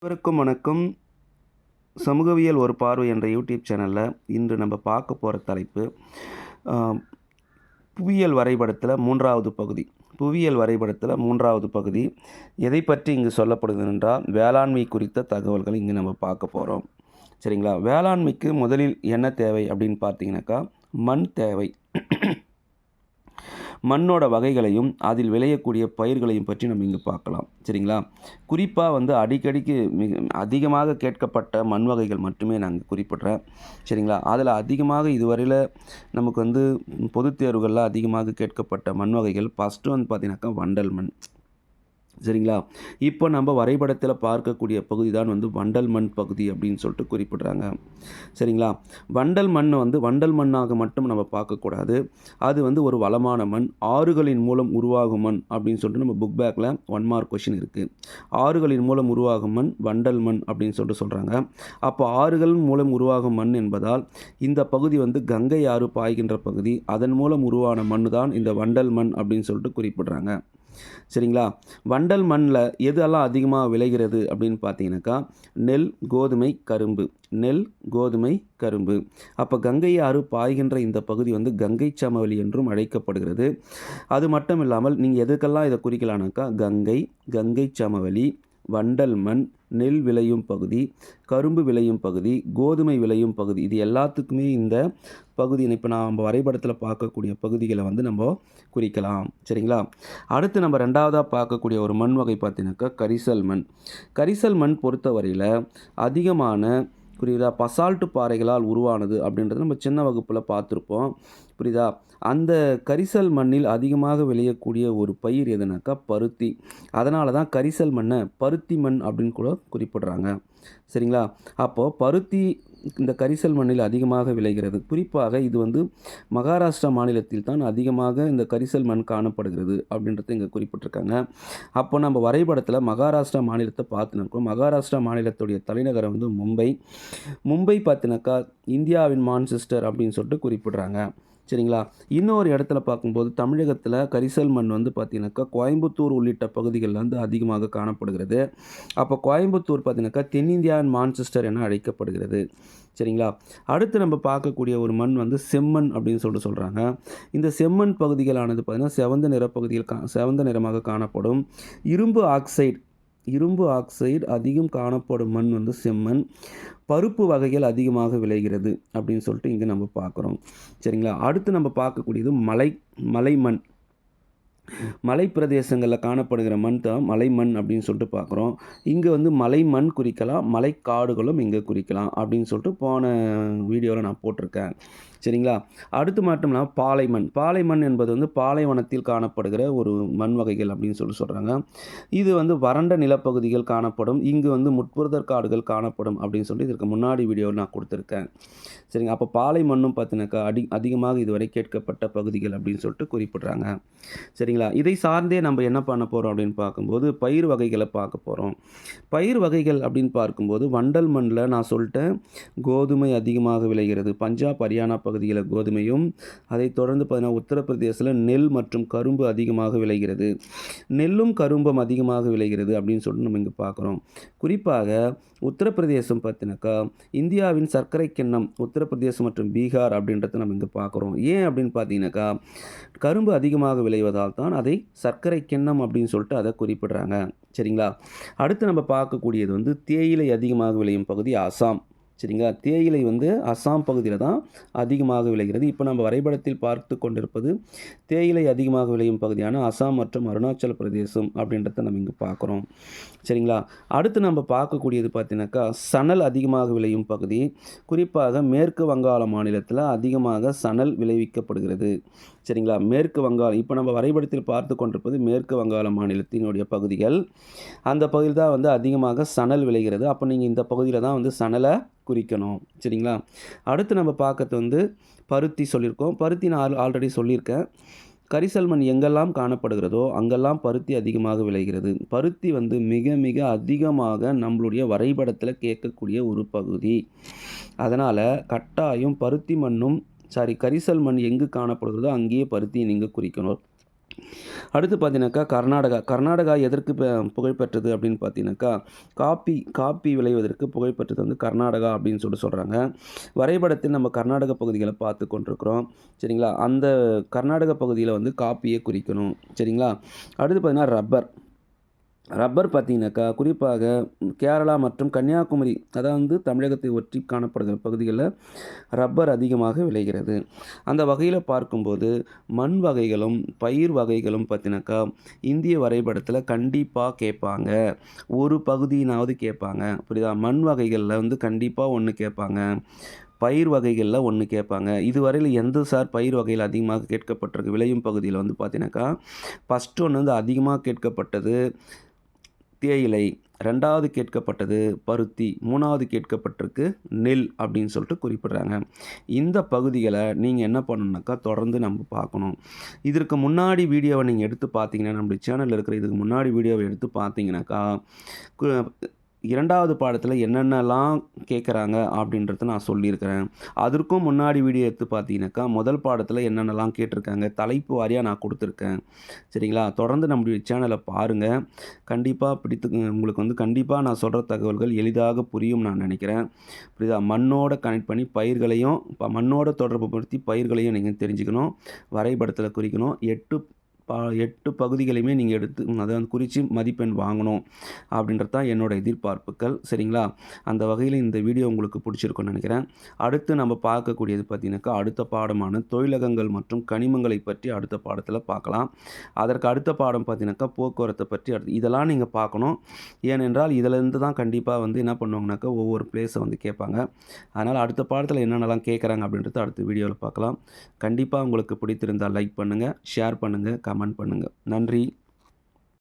அனைவருக்கும் வணக்கம். சமூகவியல் ஒரு பார்வை என்ற யூடியூப் சேனலில் இன்று நம்ம பார்க்க போகிற தலைப்பு ஆ, புவியியல் வரைபடத்தில் மூன்றாவது பகுதி. புவியியல் வரைபடத்தில் மூன்றாவது பகுதி எதை பற்றி இங்கு சொல்லப்படுகிறது என்றால் வேளாண்மை குறித்த தகவல்கள் இங்கு நம்ம பார்க்க போகிறோம். சரிங்களா? வேளாண்மைக்கு முதலில் என்ன தேவை அப்படின்னு பார்த்தீங்கன்னாக்கா மண் தேவை. மண்ணோட வகைகளையும் அதில் விளையக்கூடிய பயிர்களையும் பற்றி நம்ம இங்கே பார்க்கலாம். சரிங்களா? குறிப்பாக அடிக்கடிக்கு அதிகமாக கேட்கப்பட்ட மண் வகைகள் மட்டுமே நான் குறிப்பிட்றேன். சரிங்களா? அதில் அதிகமாக இதுவரையில் நமக்கு பொதுத் தேர்வுகளில் அதிகமாக கேட்கப்பட்ட மண் வகைகள் ஃபஸ்ட்டு பார்த்தீங்கன்னாக்கா வண்டல் மண். சரிங்களா? இப்போ நம்ம வரைபடத்தில் பார்க்கக்கூடிய பகுதி தான் வண்டல் மண் பகுதி அப்படின்னு சொல்லிட்டு குறிப்பிட்றாங்க. சரிங்களா? வண்டல் மண் வண்டல் மண்ணாக மட்டும் நம்ம பார்க்கக்கூடாது. அது ஒரு வளமான மண், ஆறுகளின் மூலம் உருவாகும் மண் அப்படின்னு சொல்லிட்டு நம்ம புக் பேக்கில் 1 மார்க் கொஷின் இருக்குது. ஆறுகளின் மூலம் உருவாகும் மண் வண்டல் மண் அப்படின்னு சொல்லிட்டு சொல்கிறாங்க. அப்போ ஆறுகள் மூலம் உருவாகும் மண் என்பதால் இந்த பகுதி கங்கை ஆறு பாய்கின்ற பகுதி, அதன் மூலம் உருவான மண் தான் இந்த வண்டல் மண் அப்படின்னு சொல்லிட்டு குறிப்பிட்றாங்க. சரிங்களா? வண்டல் மண்ணில் எதெல்லாம் அதிகமாக விளைகிறது அப்படின்னு பார்த்தீங்கன்னாக்கா நெல், கோதுமை, கரும்பு. நெல், கோதுமை, கரும்பு. அப்போ கங்கை ஆறு பாய்கின்ற இந்த பகுதி கங்கை சமவெளி என்றும் அழைக்கப்படுகிறது. அது மட்டும் இல்லாமல் நீங்கள் எதுக்கெல்லாம் இதை குறிக்கலானாக்கா கங்கை சமவெளி, வண்டல் மண், நெல் விளையும் பகுதி, கரும்பு விளையும் பகுதி, கோதுமை விளையும் பகுதி, இது எல்லாத்துக்குமே இந்த பகுதி இப்போ நம்ம வரைபடத்தில் பார்க்கக்கூடிய பகுதிகளை நம்ம குறிக்கலாம். சரிங்களா? அடுத்து நம்ம ரெண்டாவதாக பார்க்கக்கூடிய ஒரு மண் வகை பார்த்தீங்கன்னாக்கா கரிசல் மண். கரிசல் மண் பொறுத்தவரையில் அதிகமான பசால்ட்டு பாறைகளால் உருவானது அப்படின்றது நம்ம சின்ன வகுப்பில் பார்த்துருப்போம். புரியுதா? அந்த கரிசல் மண்ணில் அதிகமாக விளையக்கூடிய ஒரு பயிர் எதுனாக்கா பருத்தி. அதனால தான் கரிசல் மண்ணை பருத்தி மண் அப்படின்னு கூட குறிப்பிடுறாங்க. சரிங்களா? அப்போது பருத்தி இந்த கரிசல் மண்ணில் அதிகமாக விளைகிறது. குறிப்பாக இது மகாராஷ்டிரா மாநிலத்தில் தான் அதிகமாக இந்த கரிசல் மண் காணப்படுகிறது அப்படின்றத இங்கே குறிப்பிட்டிருக்காங்க. அப்போ நம்ம வரைபடத்தில் மகாராஷ்டிரா மாநிலத்தை பார்த்துன்னு இருக்கோம். மகாராஷ்டிரா மாநிலத்துடைய தலைநகரம் மும்பை. மும்பை பார்த்தினாக்கா இந்தியாவின் மான்செஸ்டர் அப்படின்னு சொல்லிட்டு குறிப்பிடுறாங்க. சரிங்களா? இன்னொரு இடத்துல பார்க்கும்போது தமிழகத்தில் கரிசல் மண் பார்த்தீங்கன்னாக்கா கோயம்புத்தூர் உள்ளிட்ட பகுதிகளில் அதிகமாக காணப்படுகிறது. அப்போ கோயம்புத்தூர் பார்த்தீங்கன்னாக்கா தென்னிந்தியாவின் மான்செஸ்டர் என அழைக்கப்படுகிறது. சரிங்களா? அடுத்து நம்ம பார்க்கக்கூடிய ஒரு மண் செம்மண் அப்படின்னு சொல்லிட்டு சொல்கிறாங்க. இந்த செம்மண் பகுதிகளானது பார்த்திங்கன்னா செவந்த நிறமாக காணப்படும். இரும்பு ஆக்சைடு அதிகம் காணப்படும் மண் செம்மண். பருப்பு வகைகள் அதிகமாக விளைகிறது அப்படின்னு சொல்லிட்டு இங்கே நம்ம பார்க்குறோம். சரிங்களா? அடுத்து நம்ம பார்க்கக்கூடியது மலை மண். மலை பிரதேசங்களில் காணப்படுகிற மண் தான் மலை மண் அப்படின்னு சொல்லிட்டு பார்க்குறோம். இங்கே மலை மண் குறிக்கலாம், மலைக்காடுகளும் இங்கே குறிக்கலாம் அப்படின்னு சொல்லிட்டு போன வீடியோவில் நான் போட்டிருக்கேன். சரிங்களா? அடுத்து மட்டும் இல்லாமல் பாலை மண் என்பது பாலைவனத்தில் காணப்படுகிற ஒரு மண் வகைகள் அப்படின்னு சொல்கிறாங்க. இது வறண்ட நிலப்பகுதிகள் காணப்படும். இங்கு முட்புதர் காடுகள் காணப்படும் அப்படின்னு சொல்லி இதற்கு முன்னாடி வீடியோவில் நான் கொடுத்துருக்கேன். சரிங்க? அப்போ பாலை மண்ணும் பார்த்தினாக்கா அதிகமாக இதுவரை கேட்கப்பட்ட பகுதிகள் அப்படின்னு சொல்லிட்டு குறிப்பிட்றாங்க. சரிங்களா? இதை சார்ந்தே நம்ம என்ன பண்ண போகிறோம் அப்படின்னு பார்க்கும்போது பயிர் வகைகளை பார்க்க போகிறோம். பயிர் வகைகள் அப்படின்னு பார்க்கும்போது வண்டல் மண்ணில் நான் சொல்லிட்டேன் கோதுமை அதிகமாக விளைகிறது. பஞ்சாப், ஹரியானா பகுதியில் கோதுமையும், அதைத் தொடர்ந்து பார்த்தீங்கன்னா உத்தரப்பிரதேசத்தில் நெல் மற்றும் கரும்பு அதிகமாக விளைகிறது. நெல்லும் கரும்பும் அதிகமாக விளைகிறது அப்படின்னு சொல்லிட்டு நம்ம இங்கே பார்க்குறோம். குறிப்பாக உத்தரப்பிரதேசம் பார்த்தினாக்கா இந்தியாவின் சர்க்கரை கிண்ணம் உத்தரப்பிரதேசம் மற்றும் பீகார் அப்படின்றத நம்ம இங்கே பார்க்குறோம். ஏன் அப்படின்னு பார்த்தீங்கன்னாக்கா கரும்பு அதிகமாக விளைவதால் தான் அதை சர்க்கரை கிண்ணம் அப்படின்னு சொல்லிட்டு அதை குறிப்பிடுறாங்க. சரிங்களா? அடுத்து நம்ம பார்க்கக்கூடியது தேயிலை அதிகமாக விளையும் பகுதி அசாம். சரிங்களா? தேயிலை அசாம் பகுதியில் தான் அதிகமாக விளைகிறது. இப்போ நம்ம வரைபடத்தில் பார்த்து கொண்டிருப்பது தேயிலை அதிகமாக விளையும் பகுதியான அசாம் மற்றும் அருணாச்சல பிரதேசம் அப்படின்றத நம்ம இங்கே பார்க்குறோம். சரிங்களா? அடுத்து நம்ம பார்க்கக்கூடியது பார்த்தீங்கன்னாக்கா சணல் அதிகமாக விளையும் பகுதி. குறிப்பாக மேற்கு வங்காள மாநிலத்தில் அதிகமாக சணல் விளைவிக்கப்படுகிறது. சரிங்களா? மேற்கு வங்காளம் இப்போ நம்ம வரைபடத்தில் பார்த்து கொண்டிருப்பது மேற்கு வங்காள மாநிலத்தினுடைய பகுதிகள். அந்த பகுதியில் தான் அதிகமாக சணல் விளைகிறது. அப்போ நீங்கள் இந்த பகுதியில் தான் சணலை குறிக்கணும். சரிங்களா? அடுத்து நம்ம பார்க்கறது பருத்தி சொல்லியிருக்கோம். பருத்தி நான் ஆல்ரெடி சொல்லியிருக்கேன். கரிசல் மண் எங்கெல்லாம் காணப்படுகிறதோ அங்கெல்லாம் பருத்தி அதிகமாக விளைகிறது. பருத்தி மிக மிக அதிகமாக நம்மளுடைய வரைபடத்தில் கேட்கக்கூடிய ஒரு பகுதி. அதனால் கட்டாயம் கரிசல் மண் எங்கு காணப்படுகிறதோ அங்கேயே பருத்தியை நீங்கள் குறிக்கணும். அடுத்து பார்த்தீங்கன்னாக்கா கர்நாடகா எதற்கு புகழ்பெற்றது அப்படின்னு பார்த்தீங்கன்னாக்கா, காப்பி விளைவதற்கு புகழ்பெற்றது வந்து கர்நாடகா அப்படின்னு சொல்றாங்க. வரைபடத்தில் நம்ம கர்நாடக பகுதிகள பார்த்து கொண்டிருக்கிறோம். சரிங்களா? அந்த கர்நாடக பகுதியில வந்து காப்பிய குறிக்கணும். சரிங்களா? அடுத்து பார்த்தீங்கன்னா ரப்பர் பார்த்தீங்கன்னாக்கா, குறிப்பாக கேரளா மற்றும் கன்னியாகுமரி அதாவது தமிழகத்தை ஒற்றி காணப்படுகிற பகுதிகள்ல ரப்பர் அதிகமாக விளைகிறது. அந்த வகையில பார்க்கும்போது, மண் வகைகளும், பயிர் வகைகளும் பார்த்தீங்கன்னாக்கா, இந்திய வரைபடத்தில கண்டிப்பா கேட்பாங்க. ஒரு பகுதியினாவது கேட்பாங்க. புரியுதா? மண் வகைகள்ல வந்து கண்டிப்பா 1 கேட்பாங்க. பயிர் வகைகள்ல 1 கேட்பாங்க. இதுவரையில எந்த பயிர் வகைகள் அதிகமாக கேட்கப்பட்டிருக்கு? விளையும் பகுதியில வந்து பார்த்தீங்கன்னாக்கா, ஃபர்ஸ்ட் ஒண்ணு வந்து அதிகமா கேட்கப்பட்டது தேயிலை, 2வது கேட்கப்பட்டது பருத்தி, 3வது கேட்கப்பட்டிருக்கு நெல் அப்படின்னு சொல்லிட்டு குறிப்பிடுறாங்க. இந்த பகுதிகள நீங்க என்ன பண்ணணும்னாக்கா, தொடர்ந்து நம்ம பார்க்கணும். இதற்கு முன்னாடி வீடியோவ நீங்க எடுத்து பார்த்தீங்கன்னா, நம்முடைய சேனல்ல இருக்கிற இதுக்கு முன்னாடி வீடியோவ எடுத்து பார்த்தீங்கன்னாக்கா, கு 2வது பாடத்தில என்னென்னலாம் கேட்குறாங்க அப்படின்றத நான் சொல்லியிருக்கிறேன். அதற்கும் முன்னாடி வீடியோ எடுத்து பார்த்தீங்கன்னாக்கா, முதல் பாடத்தில என்னென்னலாம் கேட்டிருக்காங்க, தலைப்பு வாரியா நான் குடுத்துருக்கேன். சரிங்களா? தொடர்ந்து நம்முடைய சேனல பாருங்க. கண்டிப்பா உங்களுக்கு வந்து கண்டிப்பா நான் சொல்ற தகவல்கள் எளிதாக புரியும் நான் நினைக்கிறேன். புரியுதா? மண்ணோட கனெக்ட் பண்ணி பயிர்களையும் மண்ணோட தொடர்புபடுத்தி பயிர்களையும் நீங்க தெரிஞ்சுக்கணும். வரைபடத்தில குறிக்கணும். 8 பகுதிகளையுமே நீங்க எடுத்து அத வந்து குறிச்சு மதிப்பெண் வாங்கணும். அப்படின்றது தான் என்னோட எதிர்பார்ப்புகள். சரிங்களா? அந்த வகையில இந்த வீடியோ உங்களுக்கு பிடிச்சிருக்கும்னு நினைக்கிறேன். அடுத்து நம்ம பார்க்கக்கூடியது பார்த்தீங்கன்னாக்கா, அடுத்த பாடமான தொழிலகங்கள் மற்றும் கனிமங்களை பற்றி அடுத்த பாடத்தில பார்க்கலாம். அதற்கு அடுத்த பாடம் பார்த்தீங்கன்னாக்கா, போக்குவரத்த பற்றி இதெல்லாம் நீங்க பார்க்கணும். ஏனென்றால் இதிலிருந்து தான் கண்டிப்பா வந்து என்ன பண்ணுவாங்கனாக்கா, ஒவ்வொரு பிளேஸ வந்து கேட்பாங்க. அதனால அடுத்த பாடத்தில என்னென்னலாம் கேட்குறாங்க அப்படின்றத அடுத்த வீடியோல பார்க்கலாம். கண்டிப்பா உங்களுக்கு பிடித்திருந்தால் லைக் பண்ணுங்க, ஷேர் பண்ணுங்க, கமெண்ட் பண்ணுங்க. நன்றி.